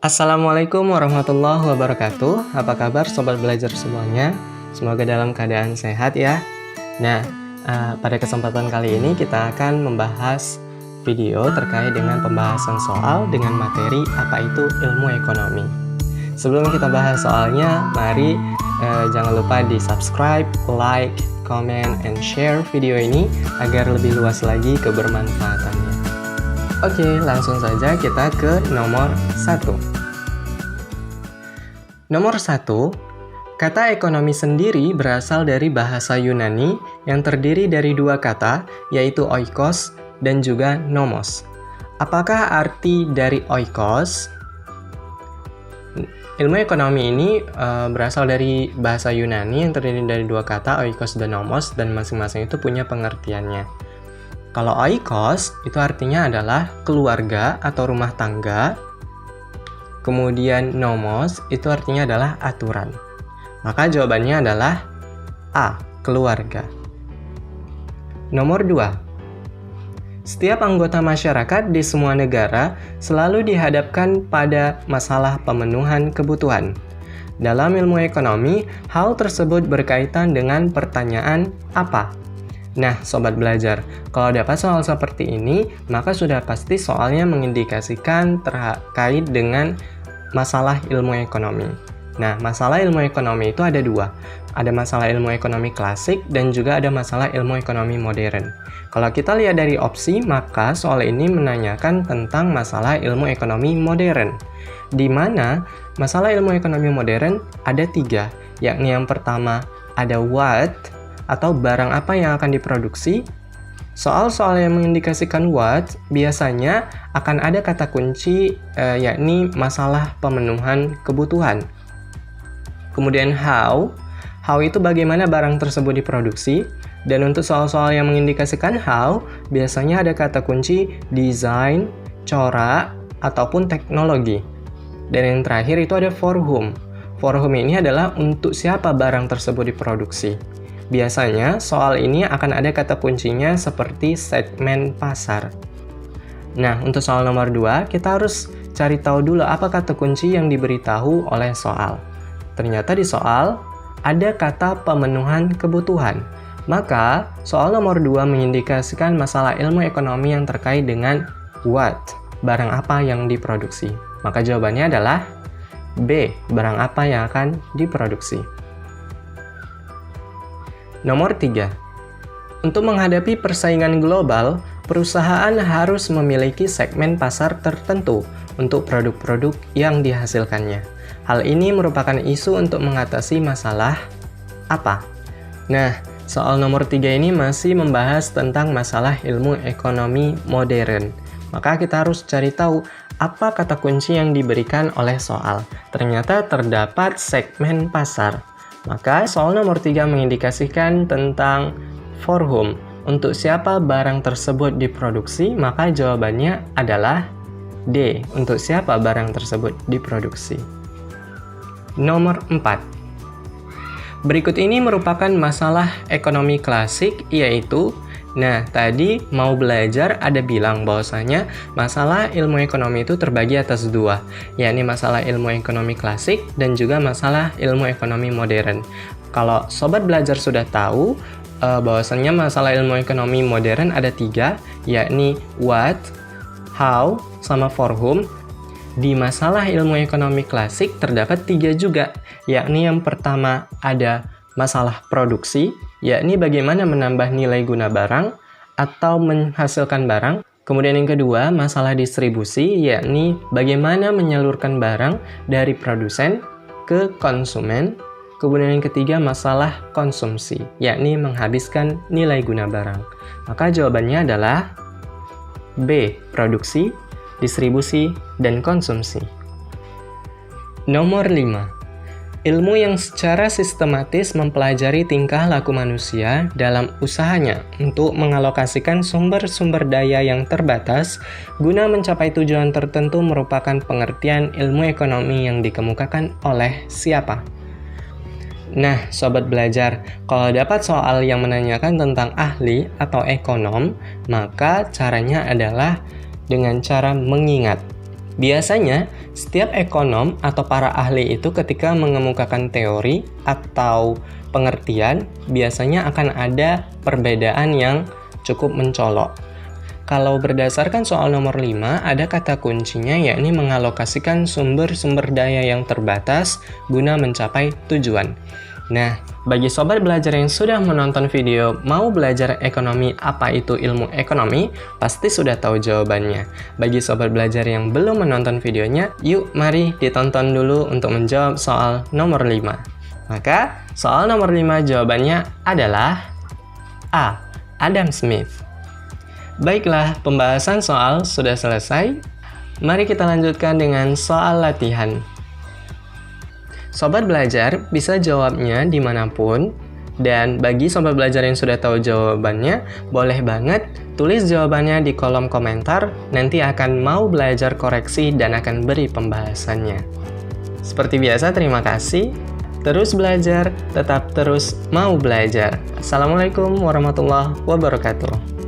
Assalamualaikum warahmatullahi wabarakatuh. Apa kabar sobat belajar semuanya? Semoga dalam keadaan sehat ya. Nah, pada kesempatan kali ini kita akan membahas video terkait dengan pembahasan soal dengan materi apa itu ilmu ekonomi. Sebelum kita bahas soalnya, mari jangan lupa di subscribe, like, comment, and share video ini agar lebih luas lagi kebermanfaatannya. Oke, langsung saja kita ke nomor 1. Nomor 1, kata ekonomi sendiri berasal dari bahasa Yunani yang terdiri dari dua kata, yaitu oikos dan juga nomos. Apakah arti dari oikos? Ilmu ekonomi ini berasal dari bahasa Yunani yang terdiri dari dua kata, oikos dan nomos, dan masing-masing itu punya pengertiannya. Kalau oikos, itu artinya adalah keluarga atau rumah tangga. Kemudian nomos, itu artinya adalah aturan. Maka jawabannya adalah A, keluarga. Nomor 2. Setiap anggota masyarakat di semua negara selalu dihadapkan pada masalah pemenuhan kebutuhan. Dalam ilmu ekonomi, hal tersebut berkaitan dengan pertanyaan apa? Nah, sobat belajar, kalau dapat soal seperti ini, maka sudah pasti soalnya mengindikasikan terkait dengan masalah ilmu ekonomi. Nah, masalah ilmu ekonomi itu ada dua. Ada masalah ilmu ekonomi klasik dan juga ada masalah ilmu ekonomi modern. Kalau kita lihat dari opsi, maka soal ini menanyakan tentang masalah ilmu ekonomi modern. Di mana masalah ilmu ekonomi modern ada 3, yakni yang pertama ada what, atau barang apa yang akan diproduksi. Soal-soal yang mengindikasikan what biasanya akan ada kata kunci yakni masalah pemenuhan kebutuhan. Kemudian how itu bagaimana barang tersebut diproduksi. Dan untuk soal-soal yang mengindikasikan how biasanya ada kata kunci desain, corak, ataupun teknologi. Dan yang terakhir itu ada for whom. For whom ini adalah untuk siapa barang tersebut diproduksi. Biasanya, soal ini akan ada kata kuncinya seperti segmen pasar. Nah, untuk soal nomor 2, kita harus cari tahu dulu apa kata kunci yang diberitahu oleh soal. Ternyata di soal, ada kata pemenuhan kebutuhan. Maka, soal nomor 2 mengindikasikan masalah ilmu ekonomi yang terkait dengan what, barang apa yang diproduksi. Maka jawabannya adalah B, barang apa yang akan diproduksi. Nomor 3. Untuk menghadapi persaingan global, perusahaan harus memiliki segmen pasar tertentu untuk produk-produk yang dihasilkannya. Hal ini merupakan isu untuk mengatasi masalah apa? Nah, soal nomor 3 ini masih membahas tentang masalah ilmu ekonomi modern. Maka kita harus cari tahu apa kata kunci yang diberikan oleh soal. Ternyata terdapat segmen pasar. Maka soal nomor 3 mengindikasikan tentang for whom, untuk siapa barang tersebut diproduksi, maka jawabannya adalah D, untuk siapa barang tersebut diproduksi. Nomor 4. Berikut ini merupakan masalah ekonomi klasik, yaitu tadi mau belajar ada bilang bahwasanya masalah ilmu ekonomi itu terbagi atas 2, yakni masalah ilmu ekonomi klasik dan juga masalah ilmu ekonomi modern. Kalau sobat belajar sudah tahu bahwasanya masalah ilmu ekonomi modern ada 3, yakni what, how, sama for whom. Di masalah ilmu ekonomi klasik terdapat 3 juga, yakni yang pertama ada masalah produksi, yakni bagaimana menambah nilai guna barang atau menghasilkan barang. Kemudian yang kedua, masalah distribusi, yakni bagaimana menyalurkan barang dari produsen ke konsumen. Kemudian yang ketiga, masalah konsumsi, yakni menghabiskan nilai guna barang. Maka jawabannya adalah B, produksi, distribusi, dan konsumsi. Nomor 5. Ilmu yang secara sistematis mempelajari tingkah laku manusia dalam usahanya untuk mengalokasikan sumber-sumber daya yang terbatas guna mencapai tujuan tertentu merupakan pengertian ilmu ekonomi yang dikemukakan oleh siapa? Nah, sobat belajar, kalau dapat soal yang menanyakan tentang ahli atau ekonom, maka caranya adalah dengan cara mengingat. Biasanya, setiap ekonom atau para ahli itu ketika mengemukakan teori atau pengertian, biasanya akan ada perbedaan yang cukup mencolok. Kalau berdasarkan soal nomor 5, ada kata kuncinya yakni mengalokasikan sumber-sumber daya yang terbatas guna mencapai tujuan. Nah, bagi sobat belajar yang sudah menonton video mau belajar ekonomi, apa itu ilmu ekonomi, pasti sudah tahu jawabannya. Bagi sobat belajar yang belum menonton videonya, yuk mari ditonton dulu untuk menjawab soal nomor 5. Maka, soal nomor 5 jawabannya adalah A. Adam Smith. Baiklah, pembahasan soal sudah selesai. Mari kita lanjutkan dengan soal latihan. Sobat belajar bisa jawabnya dimanapun, dan bagi sobat belajar yang sudah tahu jawabannya, boleh banget tulis jawabannya di kolom komentar, nanti akan mau belajar koreksi dan akan beri pembahasannya. Seperti biasa, terima kasih. Terus belajar, tetap terus mau belajar. Assalamualaikum warahmatullahi wabarakatuh.